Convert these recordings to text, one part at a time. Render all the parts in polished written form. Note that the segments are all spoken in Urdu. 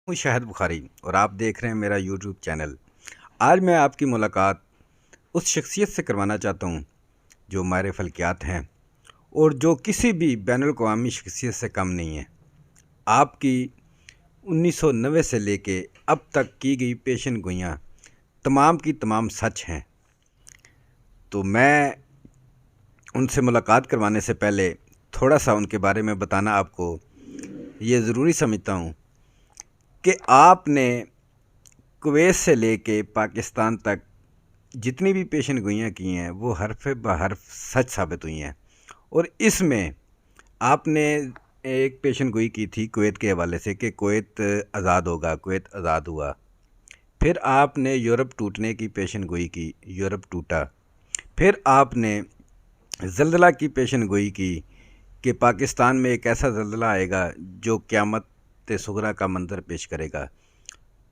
ہوں شاہد بخاری اور آپ دیکھ رہے ہیں میرا یوٹیوب چینل۔ آج میں آپ کی ملاقات اس شخصیت سے کروانا چاہتا ہوں جو ماہر فلکیات ہیں اور جو کسی بھی بین الاقوامی شخصیت سے کم نہیں ہے۔ آپ کی 1990 سے لے کے اب تک کی گئی پیشن گوئیاں تمام کی تمام سچ ہیں۔ تو میں ان سے ملاقات کروانے سے پہلے تھوڑا سا ان کے بارے میں بتانا آپ کو یہ ضروری سمجھتا ہوں کہ آپ نے کویت سے لے کے پاکستان تک جتنی بھی پیشن گوئیاں کی ہیں وہ حرف بحرف سچ ثابت ہوئی ہیں۔ اور اس میں آپ نے ایک پیشن گوئی کی تھی کویت کے حوالے سے کہ کویت آزاد ہوگا، کویت آزاد ہوا۔ پھر آپ نے یورپ ٹوٹنے کی پیشن گوئی کی، یورپ ٹوٹا۔ پھر آپ نے زلزلہ کی پیشن گوئی کی کہ پاکستان میں ایک ایسا زلزلہ آئے گا جو قیامت صغریٰ کا منظر پیش کرے گا۔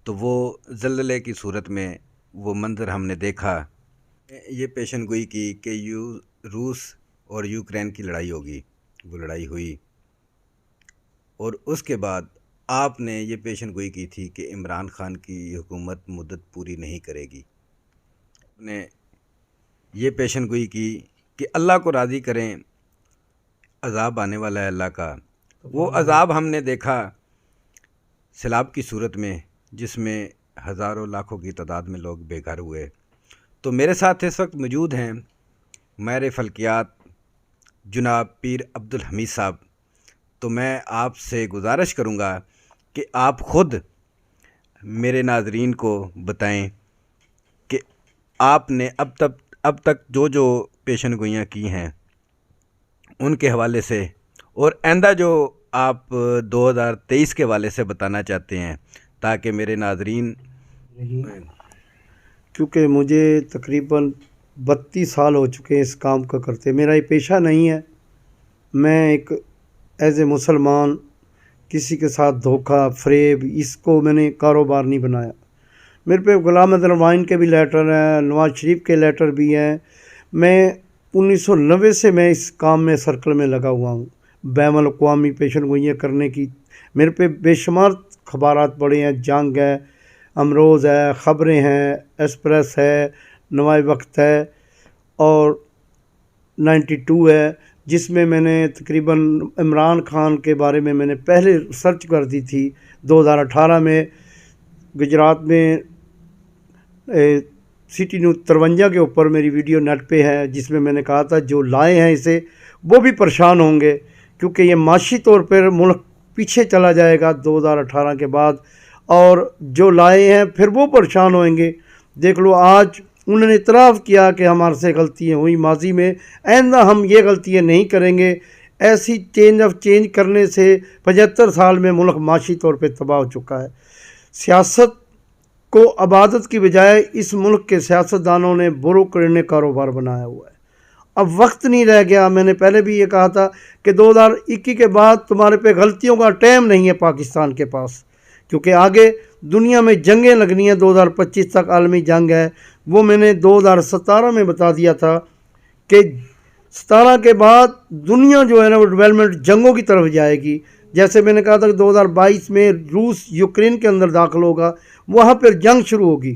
تو وہ زلزلے کی صورت میں وہ منظر ہم نے دیکھا۔ یہ پیشن گوئی کی کہ روس اور یوکرین کی لڑائی ہوگی، وہ لڑائی ہوئی۔ اور اس کے بعد آپ نے یہ پیشن گوئی کی تھی کہ عمران خان کی حکومت مدت پوری نہیں کرے گی۔ آپ نے یہ پیشن گوئی کی کہ اللہ کو راضی کریں، عذاب آنے والا ہے اللہ کا۔ وہ عذاب ہم نے دیکھا سیلاب کی صورت میں، جس میں ہزاروں لاکھوں کی تعداد میں لوگ بے گھر ہوئے۔ تو میرے ساتھ اس وقت موجود ہیں ماہر فلکیات جناب پیر عبدالحمید صاحب۔ تو میں آپ سے گزارش کروں گا کہ آپ خود میرے ناظرین کو بتائیں کہ آپ نے اب تک جو پیشن گوئیاں کی ہیں ان کے حوالے سے، اور آئندہ جو آپ 2023 کے حوالے سے بتانا چاہتے ہیں تاکہ میرے ناظرین۔ کیونکہ مجھے تقریباً 32 سال ہو چکے ہیں اس کام کا کرتے، میرا یہ پیشہ نہیں ہے۔ میں ایک ایز اے مسلمان کسی کے ساتھ دھوکہ فریب اس کو میں نے کاروبار نہیں بنایا۔ میرے پہ غلام احمد الوائن کے بھی لیٹر ہیں، نواز شریف کے لیٹر بھی ہیں۔ میں 1990 سے میں اس کام میں سرکل میں لگا ہوا ہوں، بین الاقوامی پیشن گوئیاں کرنے کی۔ میرے پہ بے شمار خبرات پڑے ہیں، جنگ ہے، امروز ہے، خبریں ہیں، ایکسپریس ہے، نوائے وقت ہے اور 92 ہے، جس میں میں نے تقریباً عمران خان کے بارے میں نے پہلے سرچ کر دی تھی۔ 2018 میں گجرات میں سٹی نیوز 53 کے اوپر میری ویڈیو نیٹ پہ ہے، جس میں میں نے کہا تھا جو لائے ہیں اسے وہ بھی پریشان ہوں گے، کیونکہ یہ معاشی طور پر ملک پیچھے چلا جائے گا 2018 کے بعد، اور جو لائے ہیں پھر وہ پریشان ہوئیں گے۔ دیکھ لو آج انہوں نے اعتراف کیا کہ ہمارے سے غلطیاں ہوئی ماضی میں، آئندہ ہم یہ غلطیاں نہیں کریں گے۔ ایسی چینج کرنے سے 75 سال میں ملک معاشی طور پہ تباہ ہو چکا ہے۔ سیاست کو عبادت کی بجائے اس ملک کے سیاستدانوں نے بروکریٹ کاروبار بنایا ہوا ہے۔ اب وقت نہیں رہ گیا۔ میں نے پہلے بھی یہ کہا تھا کہ 2021 کے بعد تمہارے پہ غلطیوں کا ٹائم نہیں ہے پاکستان کے پاس، کیونکہ آگے دنیا میں جنگیں لگنی ہیں۔ 2025 تک عالمی جنگ ہے، وہ میں نے 2017 میں بتا دیا تھا کہ 17 کے بعد دنیا جو ہے نا وہ ڈیولپمنٹ جنگوں کی طرف جائے گی۔ جیسے میں نے کہا تھا کہ 2022 میں روس یوکرین کے اندر داخل ہوگا، وہاں پھر جنگ شروع ہوگی۔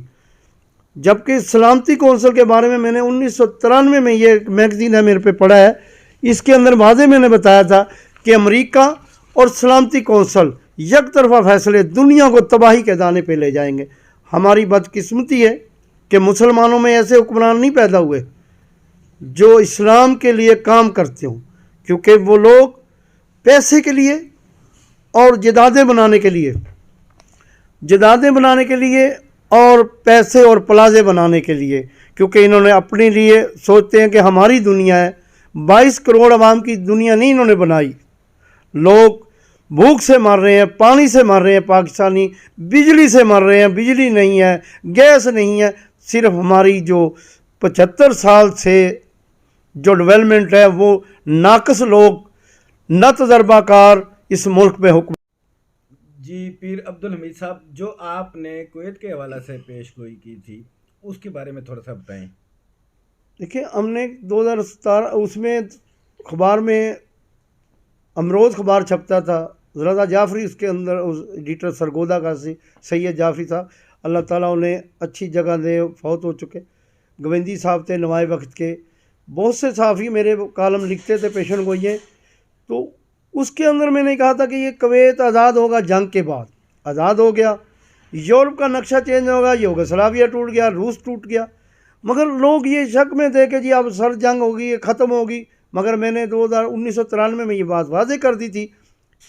جبکہ سلامتی کونسل کے بارے میں نے 1993 میں یہ میگزین ہے میرے پہ پڑھا ہے، اس کے اندر واضح میں نے بتایا تھا کہ امریکہ اور سلامتی کونسل یک طرفہ فیصلے دنیا کو تباہی کے دانے پہ لے جائیں گے۔ ہماری بدقسمتی ہے کہ مسلمانوں میں ایسے حکمران نہیں پیدا ہوئے جو اسلام کے لیے کام کرتے ہوں، کیونکہ وہ لوگ پیسے کے لیے اور جدادیں بنانے کے لیے اور پیسے اور پلازے بنانے کے لیے، کیونکہ انہوں نے اپنے لیے سوچتے ہیں کہ ہماری دنیا ہے۔ 22 کروڑ عوام کی دنیا نہیں انہوں نے بنائی۔ لوگ بھوک سے مر رہے ہیں، پانی سے مر رہے ہیں، پاکستانی بجلی سے مر رہے ہیں، بجلی نہیں ہے، گیس نہیں ہے۔ صرف ہماری جو 75 سال سے جو ڈیولپمنٹ ہے وہ ناقص لوگ نہ تجربہ کار اس ملک پہ حکم۔ جی پیر عبدالحمید صاحب، جو آپ نے کویت کے حوالے سے پیش گوئی کی تھی اس کے بارے میں تھوڑا سا بتائیں۔ دیکھیں ہم نے 2017 اس میں اخبار میں امروز اخبار چھپتا تھا، رضا جعفری اس کے اندر اس ایڈیٹر سرگودا کا سید جعفری صاحب، اللہ تعالیٰ انہیں اچھی جگہ دے، فوت ہو چکے۔ گویندی صاحب تھے نوائے وقت کے، بہت سے صحافی میرے کالم لکھتے تھے پیشن گوئییں۔ تو اس کے اندر میں نے کہا تھا کہ یہ کویت آزاد ہوگا جنگ کے بعد، آزاد ہو گیا، یورپ کا نقشہ چینج ہوگا، یوگوسلاویہ ٹوٹ گیا، روس ٹوٹ گیا، مگر لوگ یہ شک میں تھے کہ جی اب سر جنگ ہوگی، یہ ختم ہوگی۔ مگر میں نے 1993 میں یہ بات واضح کر دی تھی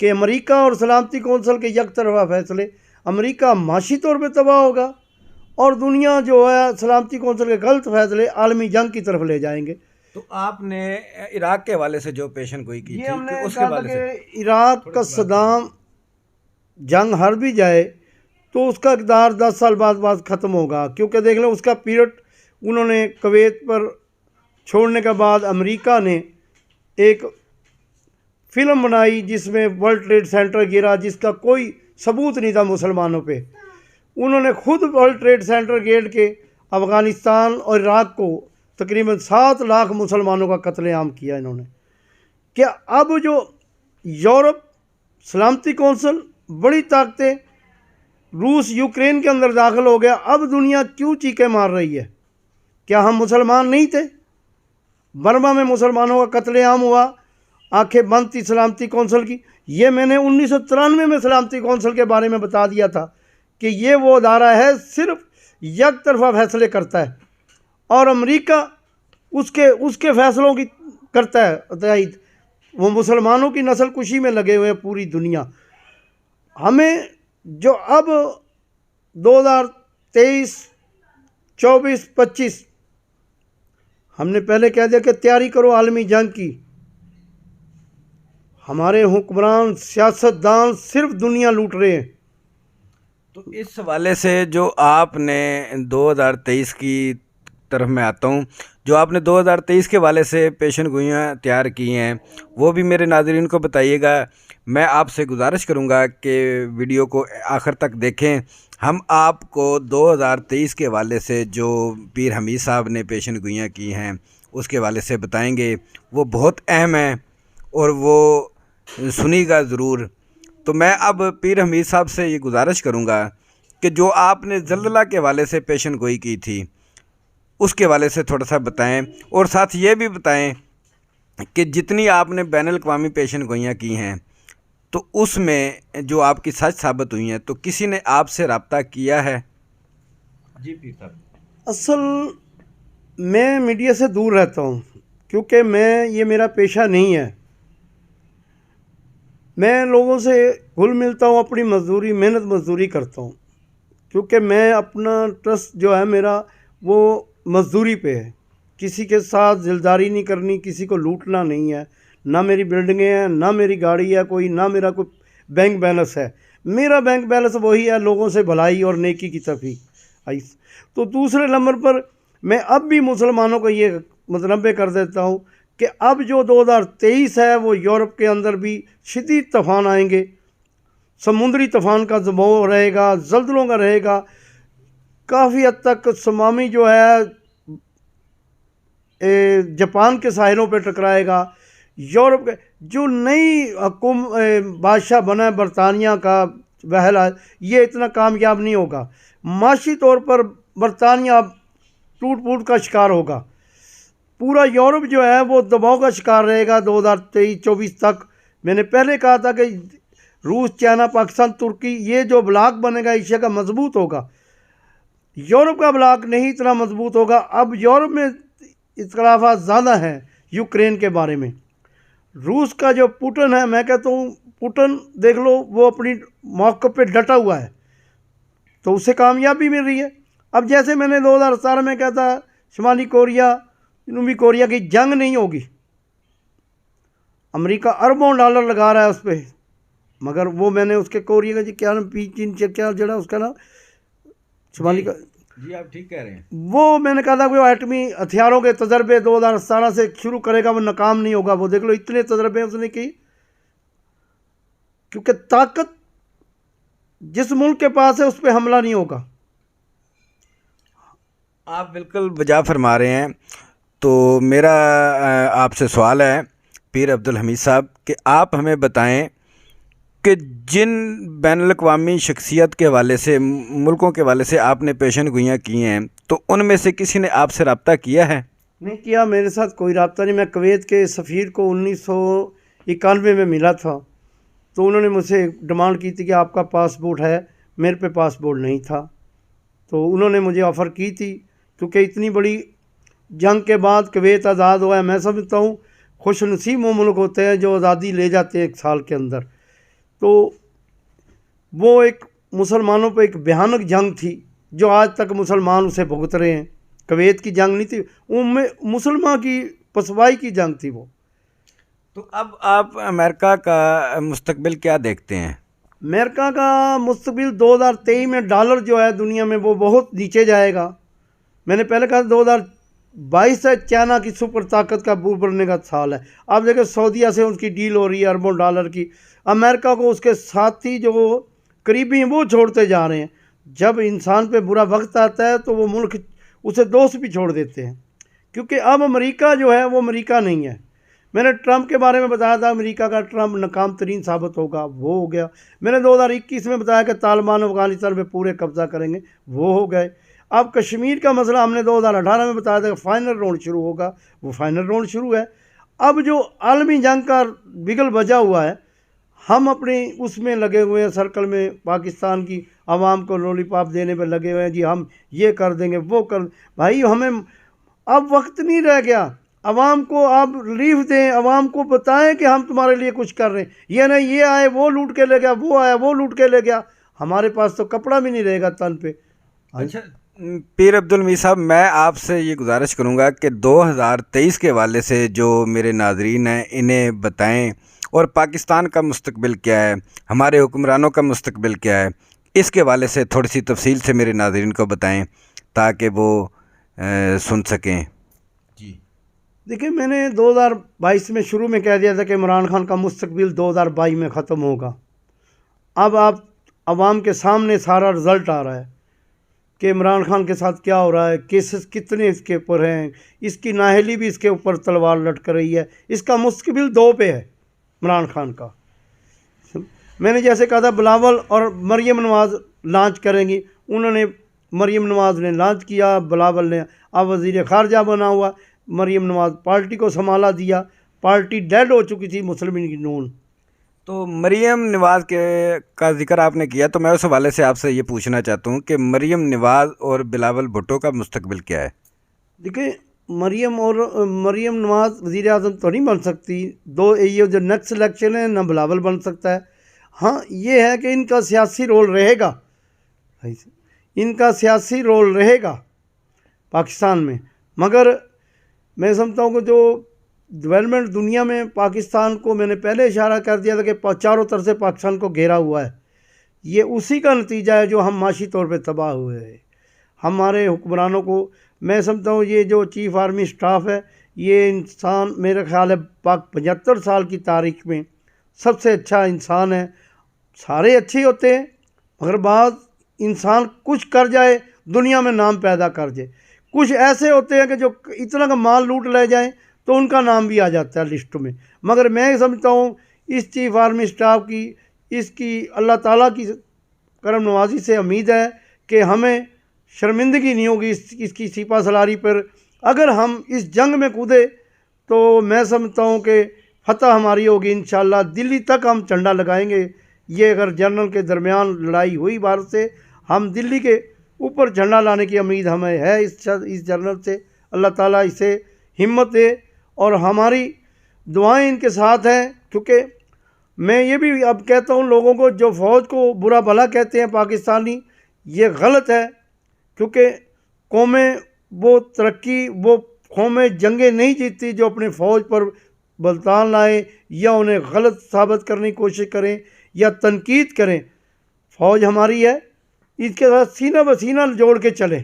کہ امریکہ اور سلامتی کونسل کے یک طرفہ فیصلے، امریکہ معاشی طور پہ تباہ ہوگا اور دنیا جو ہے سلامتی کونسل کے غلط فیصلے عالمی جنگ کی طرف لے جائیں گے۔ تو آپ نے عراق کے حوالے سے جو پیشن گوئی کی یہ تھی ہم نے کہ اس کے کہا تھا حوالے سے کہ عراق کا صدام جنگ ہار بھی جائے تو اس کا اقتدار 10 سال بعد ختم ہوگا، کیونکہ دیکھ لیں اس کا پیریڈ انہوں نے کویت پر چھوڑنے کے بعد امریکہ نے ایک فلم بنائی جس میں ورلڈ ٹریڈ سینٹر گرا، جس کا کوئی ثبوت نہیں تھا مسلمانوں پہ۔ انہوں نے خود ورلڈ ٹریڈ سینٹر گیٹ کے افغانستان اور عراق کو تقریباً 7 لاکھ مسلمانوں کا قتل عام کیا انہوں نے۔ کہ اب جو یورپ سلامتی کونسل بڑی طاقتیں، روس یوکرین کے اندر داخل ہو گیا، اب دنیا کیوں چیخیں مار رہی ہے؟ کیا ہم مسلمان نہیں تھے؟ برما میں مسلمانوں کا قتل عام ہوا، آنکھیں بند تھی سلامتی کونسل کی۔ یہ میں نے 1993 میں سلامتی کونسل کے بارے میں بتا دیا تھا کہ یہ وہ ادارہ ہے صرف یک طرفہ فیصلے کرتا ہے، اور امریکہ اس کے فیصلوں کی کرتا ہے تائید۔ وہ مسلمانوں کی نسل کشی میں لگے ہوئے پوری دنیا۔ ہمیں جو اب 2023 24 25 ہم نے پہلے کہہ دیا کہ تیاری کرو عالمی جنگ کی، ہمارے حکمران سیاستدان صرف دنیا لوٹ رہے ہیں۔ تو اس حوالے سے جو آپ نے 2023 کی طرف میں آتا ہوں، جو آپ نے 2023 کے حوالے سے پیشن گوئیاں تیار کی ہیں وہ بھی میرے ناظرین کو بتائیے گا۔ میں آپ سے گزارش کروں گا کہ ویڈیو کو آخر تک دیکھیں۔ ہم آپ کو 2023 کے حوالے سے جو پیر حمید صاحب نے پیشن گوئیاں کی ہیں اس کے حوالے سے بتائیں گے، وہ بہت اہم ہیں اور وہ سنی گا ضرور۔ تو میں اب پیر حمید صاحب سے یہ گزارش کروں گا کہ جو آپ نے زلزلہ کے حوالے سے پیشن گوئی کی تھی اس کے حوالے سے تھوڑا سا بتائیں، اور ساتھ یہ بھی بتائیں کہ جتنی آپ نے بین الاقوامی پیشن گوئیاں کی ہیں تو اس میں جو آپ کی سچ ثابت ہوئی ہیں تو کسی نے آپ سے رابطہ کیا ہے؟ جی پیر صاحب، اصل میں میڈیا سے دور رہتا ہوں کیونکہ یہ میرا پیشہ نہیں ہے۔ میں لوگوں سے گھل ملتا ہوں، اپنی مزدوری محنت مزدوری کرتا ہوں، کیونکہ میں اپنا ٹرسٹ جو ہے میرا وہ مزدوری پہ ہے۔ کسی کے ساتھ ذلداری نہیں کرنی، کسی کو لوٹنا نہیں ہے، نہ میری بلڈنگیں ہیں، نہ میری گاڑی ہے کوئی، نہ میرا کوئی بینک بیلنس ہے۔ میرا بینک بیلنس وہی ہے لوگوں سے بھلائی اور نیکی کی تفریح۔ تو دوسرے نمبر پر میں اب بھی مسلمانوں کو یہ متنبہ کر دیتا ہوں کہ اب جو 2023 ہے وہ یورپ کے اندر بھی شدید طوفان آئیں گے، سمندری طوفان کا دباؤ رہے گا، زلزلوں کا رہے گا، کافی حد تک سونامی جو ہے جاپان کے ساحلوں پہ ٹکرائے گا۔ یورپ کے جو نئی بادشاہ بنا ہے برطانیہ کا وہلا، یہ اتنا کامیاب نہیں ہوگا۔ معاشی طور پر برطانیہ ٹوٹ پھوٹ کا شکار ہوگا، پورا یورپ جو ہے وہ دباؤ کا شکار رہے گا 2023-24 تک۔ میں نے پہلے کہا تھا کہ روس، چائنا، پاکستان، ترکی، یہ جو بلاک بنے گا ایشیا کا مضبوط ہوگا، یورپ کا بلاک نہیں اتنا مضبوط ہوگا۔ اب یورپ میں اختلافات زیادہ ہیں یوکرین کے بارے میں۔ روس کا جو پوٹن ہے، میں کہتا ہوں پوٹن دیکھ لو، وہ اپنی موقع پہ ڈٹا ہوا ہے تو اسے کامیابی مل رہی ہے۔ اب جیسے میں نے 2017 میں کہا تھا شمالی کوریا جنوبی کوریا کی جنگ نہیں ہوگی، امریکہ اربوں ڈالر لگا رہا ہے اس پہ، مگر وہ میں نے اس کے کوریا کا کیا نام کیا جڑا اس کا نام شمالی کا، جی آپ ٹھیک کہہ رہے ہیں، وہ میں نے کہا تھا کہ وہ ایٹمی ہتھیاروں کے تجربے 2017 سے شروع کرے گا، وہ ناکام نہیں ہوگا۔ وہ دیکھ لو اتنے تجربے اس نے کی، کیونکہ طاقت جس ملک کے پاس ہے اس پہ حملہ نہیں ہوگا۔ آپ بالکل بجا فرما رہے ہیں۔ تو میرا آپ سے سوال ہے پیر عبدالحمید صاحب کہ آپ ہمیں بتائیں کہ جن بین الاقوامی شخصیت کے حوالے سے، ملکوں کے حوالے سے آپ نے پیشن گوئیاں کی ہیں، تو ان میں سے کسی نے آپ سے رابطہ کیا ہے؟ نہیں کیا، میرے ساتھ کوئی رابطہ نہیں۔ میں کویت کے سفیر کو 1991 میں ملا تھا، تو انہوں نے مجھ سے ڈیمانڈ کی تھی کہ آپ کا پاسپورٹ ہے، میرے پہ پاسپورٹ نہیں تھا، تو انہوں نے مجھے آفر کی تھی، کیونکہ اتنی بڑی جنگ کے بعد کویت آزاد ہوا ہے۔ میں سمجھتا ہوں خوش نصیب وہ ملک ہوتے ہیں جو آزادی لے جاتے ہیں 1 سال کے اندر۔ تو وہ ایک مسلمانوں پہ ایک بھیانک جنگ تھی جو آج تک مسلمان اسے بھگت رہے ہیں۔ کویت کی جنگ نہیں تھی، مسلمان کی پسوائی کی جنگ تھی وہ۔ تو اب آپ امریکہ کا مستقبل کیا دیکھتے ہیں؟ امریکہ کا مستقبل 2023 میں ڈالر جو ہے دنیا میں وہ بہت نیچے جائے گا۔ میں نے پہلے کہا 2022 سے چائنا کی سپر طاقت کا بو بننے کا سال ہے۔ آپ دیکھیں سعودیہ سے ان کی ڈیل ہو رہی ہے اربوں ڈالر کی۔ امریکہ کو اس کے ساتھی جو قریبی ہیں وہ چھوڑتے جا رہے ہیں۔ جب انسان پہ برا وقت آتا ہے تو وہ ملک اسے دوست بھی چھوڑ دیتے ہیں، کیونکہ اب امریکہ جو ہے وہ امریکہ نہیں ہے۔ میں نے ٹرمپ کے بارے میں بتایا تھا، امریکہ کا ٹرمپ ناکام ترین ثابت ہوگا، وہ ہو گیا۔ میں نے 2021 میں بتایا کہ طالبان افغانستان پہ پورے قبضہ کریں گے، وہ ہو گئے۔ اب کشمیر کا مسئلہ ہم نے 2018 میں بتایا تھا کہ فائنل راؤنڈ شروع ہوگا، وہ فائنل راؤنڈ شروع ہے۔ اب جو عالمی جنگ کا بگل بجا ہوا ہے، ہم اپنے اس میں لگے ہوئے ہیں، سرکل میں پاکستان کی عوام کو لولی پاپ دینے پہ لگے ہوئے ہیں، جی ہم یہ کر دیں گے وہ کر۔ بھائی ہمیں اب وقت نہیں رہ گیا، عوام کو آپ ریلیف دیں، عوام کو بتائیں کہ ہم تمہارے لیے کچھ کر رہے ہیں۔ یہ نہیں یہ آئے وہ لوٹ کے لے گیا، وہ آیا وہ لوٹ کے لے گیا، ہمارے پاس تو کپڑا بھی نہیں رہے گا تن پہ۔ اچھا پیر عبدالمیع صاحب، میں آپ سے یہ گزارش کروں گا کہ 2023 کے حوالے سے جو میرے ناظرین ہیں انہیں بتائیں، اور پاکستان کا مستقبل کیا ہے، ہمارے حکمرانوں کا مستقبل کیا ہے، اس کے حوالے سے تھوڑی سی تفصیل سے میرے ناظرین کو بتائیں تاکہ وہ سن سکیں۔ جی دیکھیں، میں نے 2022 میں شروع میں کہہ دیا تھا کہ عمران خان کا مستقبل 2022 میں ختم ہوگا۔ اب آپ عوام کے سامنے سارا رزلٹ آ رہا ہے کہ عمران خان کے ساتھ کیا ہو رہا ہے، کیسز کتنے اس کے اوپر ہیں، اس کی نااہلی بھی اس کے اوپر تلوار لٹک رہی ہے۔ اس کا مستقبل 2 پہ ہے عمران خان کا۔ میں نے جیسے کہا تھا بلاول اور مریم نواز لانچ کریں گی، انہوں نے مریم نواز نے لانچ کیا، بلاول نے اب وزیر خارجہ بنا ہوا۔ مریم نواز پارٹی کو سنبھالا دیا، پارٹی ڈیڈ ہو چکی تھی مسلم لیگ نون۔ تو مریم نواز کا ذکر آپ نے کیا، تو میں اس حوالے سے آپ سے یہ پوچھنا چاہتا ہوں کہ مریم نواز اور بلاول بھٹو کا مستقبل کیا ہے؟ دیکھیں، مریم نواز وزیر اعظم تو نہیں بن سکتی، یہ جو نیکسٹ الیکشن ہے نہ بلاول بن سکتا ہے۔ ہاں یہ ہے کہ ان کا سیاسی رول رہے گا، ان کا سیاسی رول رہے گا پاکستان میں، مگر میں سمجھتا ہوں کہ جو ڈیولپمنٹ دنیا میں پاکستان کو، میں نے پہلے اشارہ کر دیا تھا کہ چاروں طرف سے پاکستان کو گھیرا ہوا ہے، یہ اسی کا نتیجہ ہے جو ہم معاشی طور پہ تباہ ہوئے ہیں۔ ہمارے حکمرانوں کو، میں سمجھتا ہوں یہ جو چیف آرمی اسٹاف ہے، یہ انسان میرے خیال ہے 75 سال کی تاریخ میں سب سے اچھا انسان ہے۔ سارے اچھے ہوتے ہیں، مگر بعض انسان کچھ کر جائے دنیا میں نام پیدا کر جائے، کچھ ایسے ہوتے ہیں کہ جو اتنا کا مال لوٹ لے جائیں تو ان کا نام بھی آ جاتا ہے لسٹ میں۔ مگر میں سمجھتا ہوں اس چیف آرمی اسٹاف کی، اس کی اللہ تعالیٰ کی کرم نوازی سے امید ہے کہ ہمیں شرمندگی نہیں ہوگی اس کی سپہ سالاری پر۔ اگر ہم اس جنگ میں کودے تو میں سمجھتا ہوں کہ فتح ہماری ہوگی انشاءاللہ۔ دلی تک ہم جھنڈا لگائیں گے۔ یہ اگر جنرل کے درمیان لڑائی ہوئی بھارت سے، ہم دلی کے اوپر جھنڈا لانے کی امید ہمیں ہے اس جنرل سے۔ اللہ تعالیٰ اسے ہمت دے، اور ہماری دعائیں ان کے ساتھ ہیں، کیونکہ میں یہ بھی اب کہتا ہوں لوگوں کو جو فوج کو برا بھلا کہتے ہیں پاکستانی، یہ غلط ہے، کیونکہ قومیں وہ ترقی، وہ قومیں جنگیں نہیں جیتتی جو اپنے فوج پر بلتان لائیں یا انہیں غلط ثابت کرنے کی کوشش کریں یا تنقید کریں۔ فوج ہماری ہے، اس کے ساتھ سینہ بہ سینہ جوڑ کے چلیں۔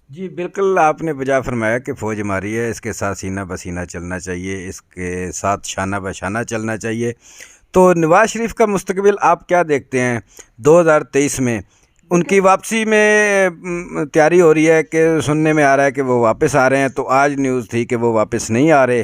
جی بالکل، آپ نے بجا فرمایا کہ فوج ہماری ہے، اس کے ساتھ سینہ بہ سینہ چلنا چاہیے، اس کے ساتھ شانہ بہ شانہ چلنا چاہیے۔ تو نواز شریف کا مستقبل آپ کیا دیکھتے ہیں 2023 میں؟ ان کی واپسی میں تیاری ہو رہی ہے کہ سننے میں آ رہا ہے کہ وہ واپس آ رہے ہیں، تو آج نیوز تھی کہ وہ واپس نہیں آ رہے،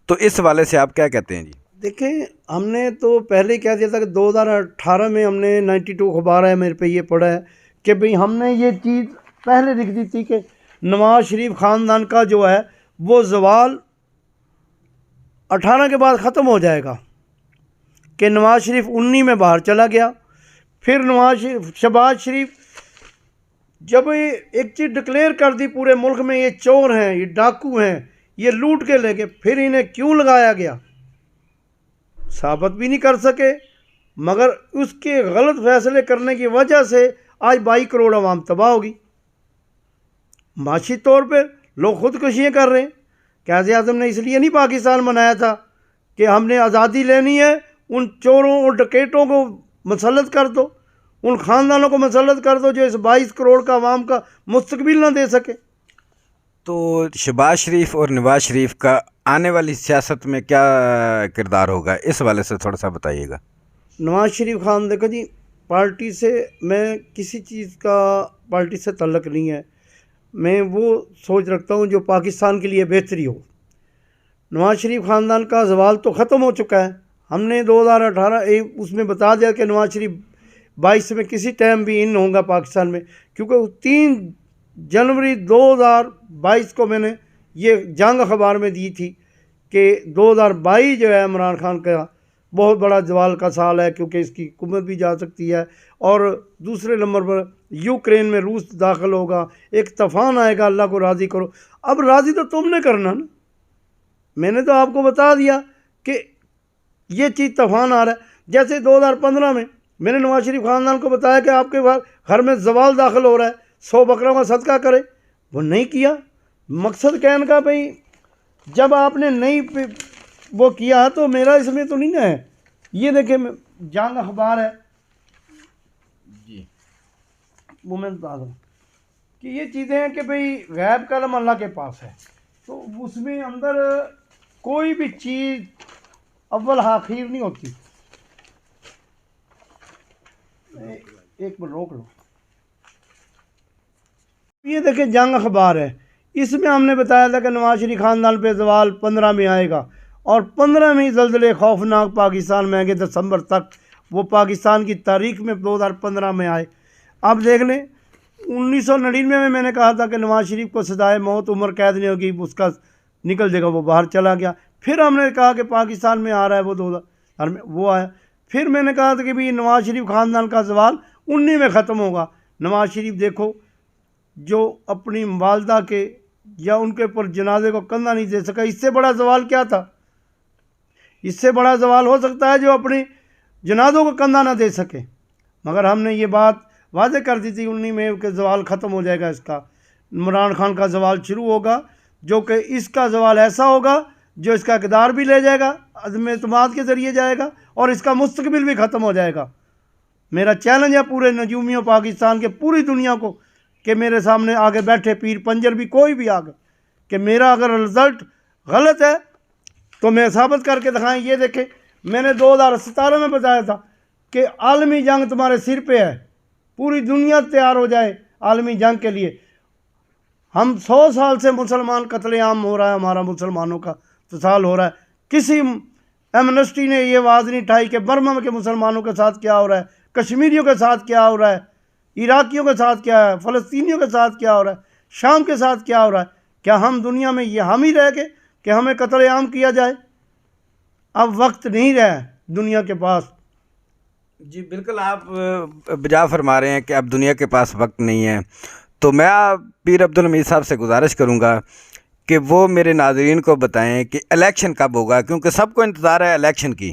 تو اس حوالے سے آپ کیا کہتے ہیں؟ جی دیکھیں ہم نے تو پہلے ہی کہہ دیا تھا کہ 2018 میں ہم نے 92 اخبار ہے میرے پہ یہ پڑھا ہے کہ بھئی ہم نے یہ چیز پہلے لکھ دی تھی کہ نواز شریف خاندان کا جو ہے وہ زوال 18 کے بعد ختم ہو جائے گا، کہ نواز شریف 19 میں باہر چلا گیا، پھر شہباز شریف جب ایک چیز ڈکلیئر کر دی پورے ملک میں یہ چور ہیں، یہ ڈاکو ہیں، یہ لوٹ کے لے گئے، پھر انہیں کیوں لگایا گیا ثابت بھی نہیں کر سکے، مگر اس کے غلط فیصلے کرنے کی وجہ سے آج 22 کروڑ عوام تباہ ہوگی۔ معاشی طور پہ لوگ خودکشیاں کر رہے ہیں۔ قائد اعظم نے اس لیے نہیں پاکستان بنایا تھا کہ ہم نے آزادی لینی ہے، ان چوروں اور ڈکیٹوں کو مسلط کر دو، ان خاندانوں کو مسلط کر دو جو اس 22 کروڑ کا عوام کا مستقبل نہ دے سکے۔ تو شہباز شریف اور نواز شریف کا آنے والی سیاست میں کیا کردار ہوگا، اس حوالے سے تھوڑا سا بتائیے گا۔ نواز شریف خان دیکھو جی، پارٹی سے میں کسی چیز کا پارٹی سے تعلق نہیں ہے، میں وہ سوچ رکھتا ہوں جو پاکستان کے لیے بہتری ہو۔ نواز شریف خاندان کا زوال تو ختم ہو چکا ہے، ہم نے 2018 اس میں بتا دیا کہ نواز شریف 22 میں کسی ٹائم بھی ان ہوگا پاکستان میں، کیونکہ 3 جنوری 2022 کو میں نے یہ جنگ اخبار میں دی تھی کہ 2022 جو ہے عمران خان کا بہت بڑا زوال کا سال ہے، کیونکہ اس کی حکومت بھی جا سکتی ہے، اور دوسرے نمبر پر یوکرین میں روس داخل ہوگا، ایک طوفان آئے گا، اللہ کو راضی کرو۔ اب راضی تو تم نے کرنا نا، میں نے تو آپ کو بتا دیا کہ یہ چیز طوفان آ رہا ہے۔ جیسے 2015 میں نے نواز شریف خاندان کو بتایا کہ آپ کے گھر میں زوال داخل ہو رہا ہے، 100 بکروں کا صدقہ کرے، وہ نہیں کیا۔ مقصد کہنے کا بھئی جب آپ نے نہیں وہ کیا تو میرا اس میں تو نہیں نا ہے۔ یہ دیکھیں جنگ اخبار ہے جی، وہ میں بتا دوں کہ یہ چیزیں ہیں کہ بھئی غیب کا علم اللہ کے پاس ہے، تو اس میں اندر کوئی بھی چیز اول آخر نہیں ہوتی۔ ایک منٹ روک لو، یہ دیکھیں جنگ اخبار ہے، اس میں ہم نے بتایا تھا کہ نواز شریف خاندان پہ زوال 15 میں آئے گا، اور 15 میں ہی زلزلے خوفناک پاکستان میں آئیں گے دسمبر تک، وہ پاکستان کی تاریخ میں 2015 میں آئے۔ اب دیکھ لیں 1999 میں نے کہا تھا کہ نواز شریف کو سزائے موت عمر قید نہیں ہوگی، اس کا نکل جائے گا، وہ باہر چلا گیا۔ پھر ہم نے کہا کہ پاکستان میں آ رہا ہے وہ 2000 میں وہ آیا۔ پھر میں نے کہا تھا کہ بھی نواز شریف خاندان کا زوال 19 میں ختم ہوگا۔ نواز شریف دیکھو جو اپنی والدہ کے یا ان کے اوپر جنازے کو کندھا نہیں دے سکا، اس سے بڑا زوال کیا تھا؟ اس سے بڑا زوال ہو سکتا ہے جو اپنی جنازوں کو کندھا نہ دے سکے، مگر ہم نے یہ بات واضح کر دی تھی 19 میں کہ زوال ختم ہو جائے گا اس کا۔ عمران خان کا زوال شروع ہوگا، جو کہ اس کا زوال ایسا ہوگا جو اس کا اقتدار بھی لے جائے گا، عدم اعتماد کے ذریعے جائے گا، اور اس کا مستقبل بھی ختم ہو جائے گا۔ میرا چیلنج ہے پورے نجومیوں پاکستان کے، پوری دنیا کو، کہ میرے سامنے آگے بیٹھے پیر پنجر بھی کوئی بھی آگے، کہ میرا اگر رزلٹ غلط ہے تو میں ثابت کر کے دکھائیں۔ یہ دیکھیں میں نے 2017 میں بتایا تھا کہ عالمی جنگ تمہارے سر پہ ہے، پوری دنیا تیار ہو جائے عالمی جنگ کے لیے۔ ہم 100 سال سے مسلمان قتل عام ہو رہا ہے، ہمارا مسلمانوں کا اتصال ہو رہا ہے، کسی ایمنسٹی نے یہ آواز نہیں اٹھائی کہ برما کے مسلمانوں کے ساتھ کیا ہو رہا ہے، کشمیریوں کے ساتھ کیا ہو رہا ہے، عراقیوں کے ساتھ کیا ہے، فلسطینیوں کے ساتھ کیا ہو رہا ہے، شام کے ساتھ کیا ہو رہا ہے۔ کیا ہم دنیا میں یہ ہم ہی رہ گئے کہ ہمیں قتل عام کیا جائے؟ اب وقت نہیں رہا دنیا کے پاس۔ جی بالکل، آپ بجا فرما رہے ہیں کہ اب دنیا کے پاس وقت نہیں ہے، تو میں پیر عبدالحمید صاحب سے گزارش کروں گا کہ وہ میرے ناظرین کو بتائیں کہ الیکشن کب ہوگا، کیونکہ سب کو انتظار ہے الیکشن کی۔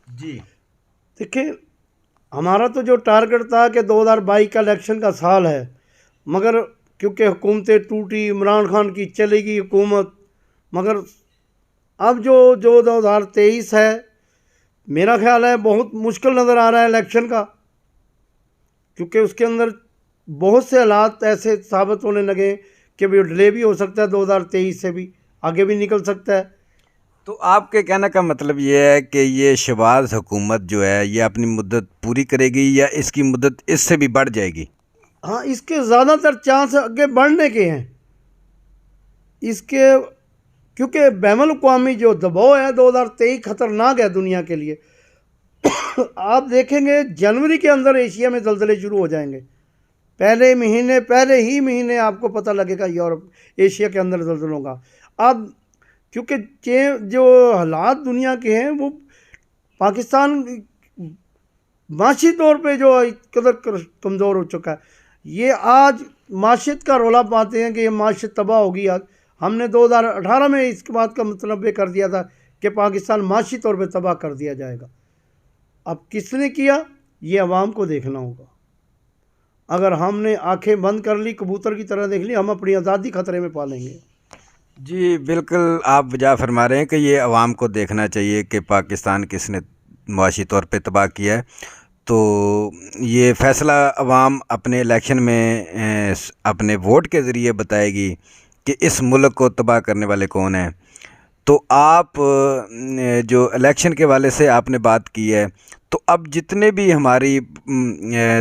جی دیکھیں ہمارا تو جو ٹارگٹ تھا کہ 2022 کا الیکشن کا سال ہے، مگر کیونکہ حکومتیں ٹوٹی، عمران خان کی چلے گی حکومت، مگر اب جو 2023 ہے میرا خیال ہے بہت مشکل نظر آ رہا ہے الیکشن کا، کیونکہ اس کے اندر بہت سے حالات ایسے ثابت ہونے لگے کہ وہ ڈیلے بھی ہو سکتا ہے، 2023 سے بھی آگے بھی نکل سکتا ہے۔ تو آپ کے کہنے کا مطلب یہ ہے کہ یہ شہباز حکومت جو ہے یہ اپنی مدت پوری کرے گی یا اس کی مدت اس سے بھی بڑھ جائے گی؟ ہاں، اس کے زیادہ تر چانس آگے بڑھنے کے ہیں، اس کے کیونکہ بین الاقوامی جو دباؤ ہے 2023 خطرناک ہے دنیا کے لیے. آپ دیکھیں گے جنوری کے اندر ایشیا میں زلزلے شروع ہو جائیں گے. پہلے ہی مہینے آپ کو پتہ لگے گا ایشیا کے اندر زلزلوں کا. اب کیونکہ جو حالات دنیا کے ہیں وہ پاکستان معاشی طور پہ جو قدر کمزور ہو چکا ہے. یہ آج معاشیت کا رولا پاتے ہیں کہ یہ معاشیت تباہ ہوگی. آج ہم نے 2018 میں اس کے بات کا مطلب کر دیا تھا کہ پاکستان معاشی طور پہ تباہ کر دیا جائے گا. اب کس نے کیا یہ عوام کو دیکھنا ہوگا. اگر ہم نے آنکھیں بند کر لی کبوتر کی طرح دیکھ لی ہم اپنی آزادی خطرے میں پالیں گے. جی بالکل آپ وجہ فرما رہے ہیں کہ یہ عوام کو دیکھنا چاہیے کہ پاکستان کس نے معاشی طور پہ تباہ کیا ہے. تو یہ فیصلہ عوام اپنے الیکشن میں اپنے ووٹ کے ذریعے بتائے گی کہ اس ملک کو تباہ کرنے والے کون ہیں. تو آپ جو الیکشن کے حوالے سے آپ نے بات کی ہے تو اب جتنے بھی ہماری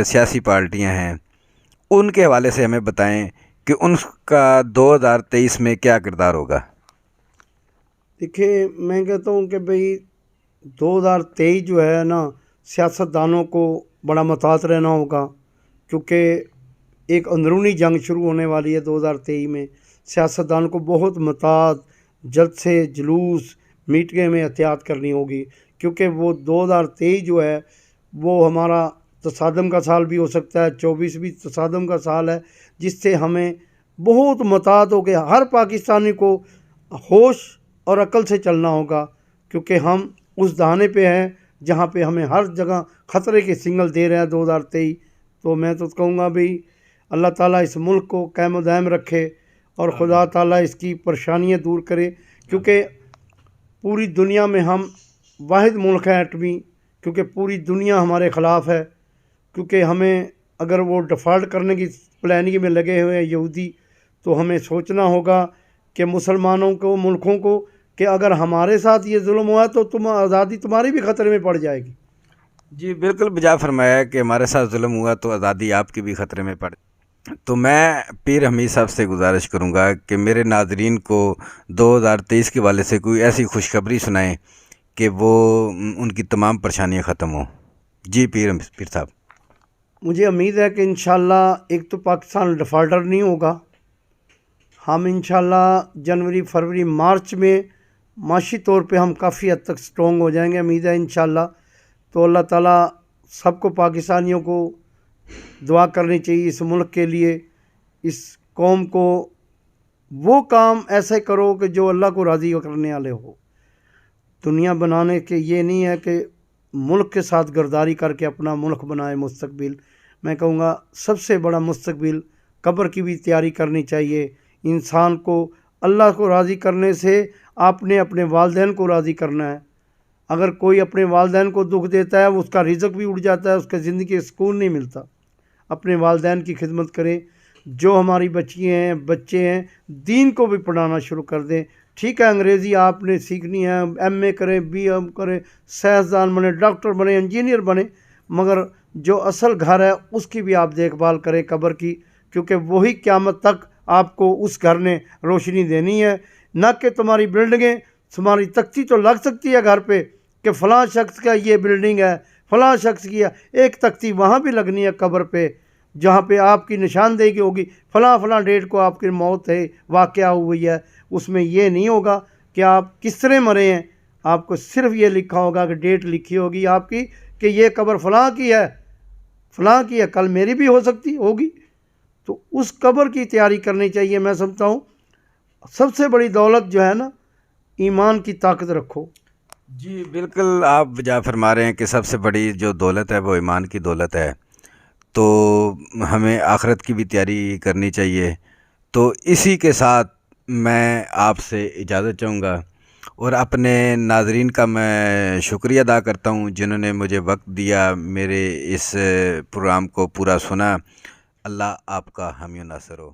سیاسی پارٹیاں ہیں ان کے حوالے سے ہمیں بتائیں کہ ان کا 2023 میں کیا کردار ہوگا. دیکھیں میں کہتا ہوں کہ بھئی 2023 جو ہے نا سیاستدانوں کو بڑا محتاط رہنا ہوگا کیونکہ ایک اندرونی جنگ شروع ہونے والی ہے 2023 میں. سیاستدان کو بہت محتاط جلد سے جلوس میٹنگیں میں احتیاط کرنی ہوگی کیونکہ وہ 2023 جو ہے وہ ہمارا تصادم کا سال بھی ہو سکتا ہے. 24 بھی تصادم کا سال ہے جس سے ہمیں بہت محتاط ہو کے ہر پاکستانی کو ہوش اور عقل سے چلنا ہوگا کیونکہ ہم اس دہانے پہ ہیں جہاں پہ ہمیں ہر جگہ خطرے کے سگنل دے رہے ہیں 2023. تو میں تو کہوں گا بھئی اللہ تعالیٰ اس ملک کو قائم و دائم رکھے اور خدا تعالیٰ اس کی پریشانیاں دور کرے کیونکہ پوری دنیا میں ہم واحد ملک ہیں ایٹمی کیونکہ پوری دنیا ہمارے خلاف ہے. کیونکہ ہمیں اگر وہ ڈیفالٹ کرنے کی پلاننگ میں لگے ہوئے ہیں یہودی تو ہمیں سوچنا ہوگا کہ مسلمانوں کو ملکوں کو کہ اگر ہمارے ساتھ یہ ظلم ہوا تو آزادی تمہاری بھی خطرے میں پڑ جائے گی. جی بالکل بجا فرمایا کہ ہمارے ساتھ ظلم ہوا تو آزادی آپ کی بھی خطرے میں پڑ. تو میں پیر حمید صاحب سے گزارش کروں گا کہ میرے ناظرین کو 2023 کے حوالے سے کوئی ایسی خوشخبری سنائیں کہ وہ ان کی تمام پریشانیاں ختم ہوں. جی پیر صاحب. مجھے امید ہے کہ انشاءاللہ ایک تو پاکستان ڈیفالٹر نہیں ہوگا. ہم انشاءاللہ جنوری فروری مارچ میں معاشی طور پہ ہم کافی حد تک سٹرونگ ہو جائیں گے امید ہے انشاءاللہ. تو اللہ تعالیٰ سب کو پاکستانیوں کو دعا کرنی چاہیے اس ملک کے لیے. اس قوم کو وہ کام ایسے کرو کہ جو اللہ کو راضی کرنے والے ہو. دنیا بنانے کے یہ نہیں ہے کہ ملک کے ساتھ غداری کر کے اپنا ملک بنائے مستقبل. میں کہوں گا سب سے بڑا مستقبل قبر کی بھی تیاری کرنی چاہیے. انسان کو اللہ کو راضی کرنے سے آپ نے اپنے والدین کو راضی کرنا ہے. اگر کوئی اپنے والدین کو دکھ دیتا ہے اس کا رزق بھی اڑ جاتا ہے اس کا زندگی کا سکون نہیں ملتا. اپنے والدین کی خدمت کریں. جو ہماری بچیاں ہیں بچے ہیں دین کو بھی پڑھانا شروع کر دیں. ٹھیک ہے انگریزی آپ نے سیکھنی ہے ایم اے کریں بی ایم کریں سائنسدان بنے ڈاکٹر بنے انجینئر بنے مگر جو اصل گھر ہے اس کی بھی آپ دیکھ بھال کریں قبر کی کیونکہ وہی قیامت تک آپ کو اس گھر نے روشنی دینی ہے. نہ کہ تمہاری بلڈنگیں تمہاری تختی تو لگ سکتی ہے گھر پہ کہ فلاں شخص کا یہ بلڈنگ ہے فلاں شخص کی ہے. ایک تختی وہاں بھی لگنی ہے قبر پہ جہاں پہ آپ کی نشاندہی ہوگی فلاں فلاں ڈیٹ کو آپ کی موت ہے واقعہ ہوئی ہے. اس میں یہ نہیں ہوگا کہ آپ کس طرح مرے ہیں. آپ کو صرف یہ لکھا ہوگا کہ ڈیٹ لکھی ہوگی آپ کی کہ یہ قبر فلاں کی ہے فلاں کی ہے کل میری بھی ہو سکتی ہوگی. تو اس قبر کی تیاری کرنی چاہیے. میں سمجھتا ہوں سب سے بڑی دولت جو ہے نا ایمان کی طاقت رکھو. جی بالکل آپ وجہ فرما رہے ہیں کہ سب سے بڑی جو دولت ہے وہ ایمان کی دولت ہے. تو ہمیں آخرت کی بھی تیاری کرنی چاہیے. تو اسی کے ساتھ میں آپ سے اجازت چاہوں گا اور اپنے ناظرین کا میں شکریہ ادا کرتا ہوں جنہوں نے مجھے وقت دیا میرے اس پروگرام کو پورا سنا. اللہ آپ کا حامی و ناصر ہو.